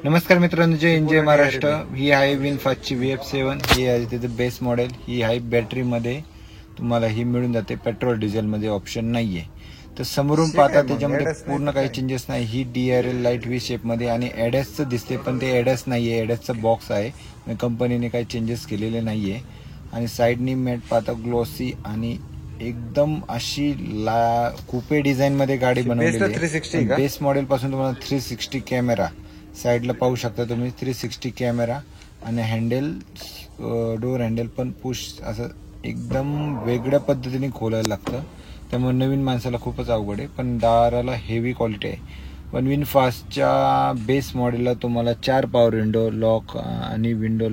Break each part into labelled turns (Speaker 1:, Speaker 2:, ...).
Speaker 1: नमस्कार मित्रांनो, जय हिंद जय महाराष्ट्र. ही आहे विनफास्टची VF7. ही आहे त्याचं बेस मॉडेल. ही आहे बॅटरीमध्ये, तुम्हाला ही मिळून जाते. पेट्रोल डिझेलमध्ये ऑप्शन नाहीये. तर समोरून पाहता त्याच्यामध्ये पूर्ण काही चेंजेस नाही. ही DRL लाईट V शेपमध्ये आणि एडॅसचं दिसते, पण ते एडॅस नाहीये. एडॅसचा बॉक्स आहे, कंपनीने काही चेंजेस केलेले नाहीये. आणि साईडनी मॅट पाहता ग्लॉसी आणि एकदम अशी कुपे डिझाईन मध्ये गाडी बनवलेली आहे. बेस मॉडेल पासून तुम्हाला 360 कॅमेरा साईडला पाहू शकता तुम्ही. 360 कॅमेरा आणि हँडल, डोर हँडल पण पुश असं एकदम वेगळ्या पद्धतीने खोलायला लागतं. त्यामुळे नवीन माणसाला खूपच अवघड आहे, पण दाराला हेवी क्वालिटी आहे. पण विनफास्टच्या बेस मॉडेलला तुम्हाला 4 पॉवर विंडो लॉक आणि विंडो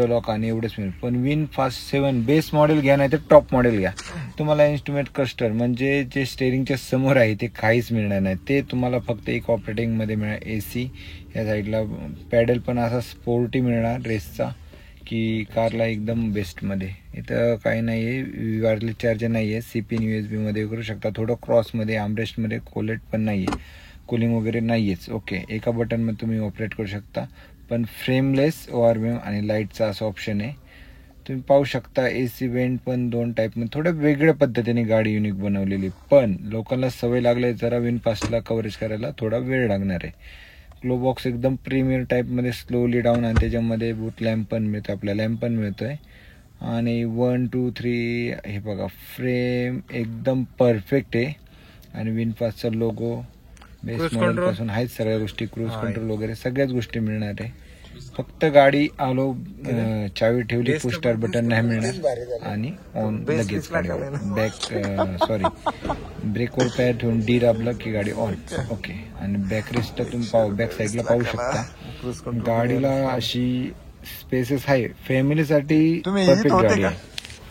Speaker 1: लॉक आणि एवढेच मिळेल. पण विनफास्ट 7 बेस मॉडेल घ्या, नाही तर टॉप मॉडेल घ्या, तुम्हाला इन्स्ट्रुमेंट क्लस्टर म्हणजे जे स्टेअरिंगच्या समोर आहे ते काहीच मिळणार नाही. ते तुम्हाला फक्त एक ऑपरेटिंगमध्ये मिळणार. AC या साईडला पॅडल पण असा स्पोर्टी मिळणार रेसचा, की कारला एकदम बेस्टमध्ये. इथं काही नाही आहे, वायरलेस चार्जर नाही आहे. CPN USB मध्ये करू शकता. थोडं क्रॉसमध्ये आर्मरेस्टमध्ये कोलेट पण नाही आहे, कूलिंग वगैरे नाहीयेच. ओके, एका बटनमध्ये तुम्ही ऑपरेट करू शकता. पण फ्रेमलेस ORVM आणि लाईटचा असं ऑप्शन आहे. तुम्ही पाहू शकता. AC वेंट पण 2 टाईपमध्ये, थोड्या वेगळ्या पद्धतीने गाडी युनिक बनवलेली. पण लोकांना सवय लागली जरा विनफास्टला कव्हरेज करायला थोडा वेळ लागणार आहे. ग्लो बॉक्स एकदम प्रीमियर टाईपमध्ये स्लोली डाऊन, आणि त्याच्यामध्ये बूट लॅम्प पण मिळतो, आपल्याला लॅम्प पण मिळतोय. आणि 1 2 3 हे बघा, फ्रेम एकदम परफेक्ट आहे. आणि विनफास्टचा लोगो बेस मॉडेल पासून आहेत सगळ्या गोष्टी. क्रूज कंट्रोल वगैरे सगळ्याच गोष्टी मिळणार आहे. फक्त गाडी आलो, चावी ठेवली, पुश स्टार्ट बटन नाही मिळणार. आणि ऑन लगेच ब्रेकवर पॅड ठेवून D दाबलं की गाडी ऑन. ओके, आणि बॅक रेस्ट तुम्ही बॅक साईडला पाहू शकता. गाडीला अशी स्पेसेस आहे, फॅमिलीसाठी परफेक्ट गाडी आहे.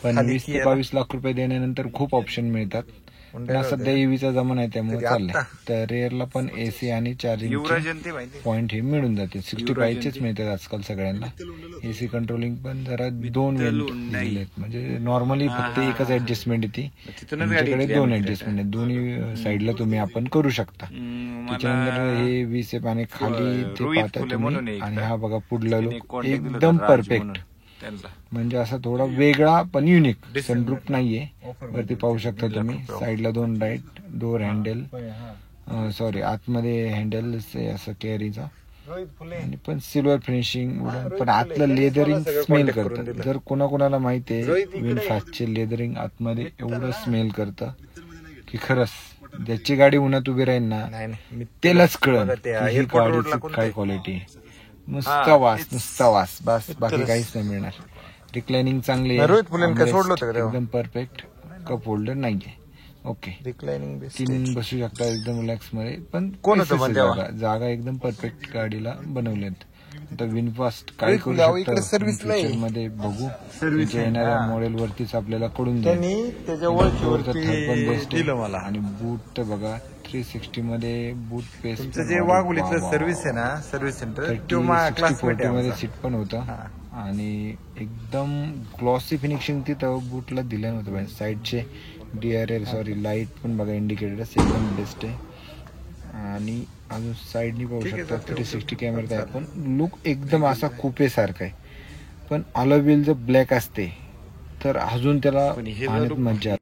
Speaker 1: पण 20 ते 22 लाख रुपये देण्यानंतर खूप ऑप्शन मिळतात. सध्या EVचा जमाना आहे, त्यामुळे चाललंय. तर रेअरला पण AC आणि चार्जिंग पॉइंट हे मिळून जाते. 65चेच मिळतात आजकाल सगळ्यांना. AC कंट्रोलिंग पण जरा 2 दिलेत, म्हणजे नॉर्मली फक्त एकच ऍडजस्टमेंट येते. तुमच्याकडे 2 ऍडजस्टमेंट आहेत, दोन्ही साईडला तुम्ही आपण करू शकता. त्याच्यानंतर हे V-शेप आणि खाली ते पाहता तुम्ही. आणि हा बघा पुढला लुक एकदम परफेक्ट, म्हणजे असा थोडा वेगळा पण युनिक. सनरूफ नाहीये, वरती पाहू शकता तुम्ही. साईडला 2 लाईट, डोर हँडल, आतमध्ये हँडल असं कॅरीचा, आणि पण सिल्वर फिनिशिंग. पण आतलं लेदरिंग स्मेल करतं. जर कोणाकोणाला माहिती आहे विनफास्टचे लेदरिंग आतमध्ये एवढं स्मेल करतं की खरंच ज्याची गाडी उन्हात उभी राहील ना त्यालाच कळलं ही गाडीची काय क्वालिटी आहे. नुसता वास बस, बाकी काहीच नाही मिळणार. रिक्लायनिंग चांगली आहे, एकदम परफेक्ट. कप होल्डर नाहीये. ओके, तीन बसू शकता एकदम रिलॅक्स मध्ये. पण जागा एकदम परफेक्ट गाडीला बनवल्यात. आता विनफास्ट काय करू शकता मध्ये बघू. येणाऱ्या मॉडेल वरतीच आपल्याला कळून जाईल. पण बेस्ट आहे. आणि बूट तर बघा 360 मध्ये बूट पेस्ट
Speaker 2: जे वाघोलीचं सर्व्हिस आहे ना, सर्व्हिस सेंटर,
Speaker 1: 60 मध्ये सीट पण होतं. आणि एकदम ग्लॉसी फिनिशिंग तिथं बूटला दिलं नव्हतं. साईडचे DRL लाईट पण बघा, इंडिकेटर्स एकदम बेस्ट आहे. आणि अजून साईडनी पाहू शकता 360 कॅमेरा आहे. पण लुक एकदम असा कुपे सारखा आहे. पण अलॉय व्हील जर ब्लॅक असते तर अजून त्याला पाहण्यात मज्जा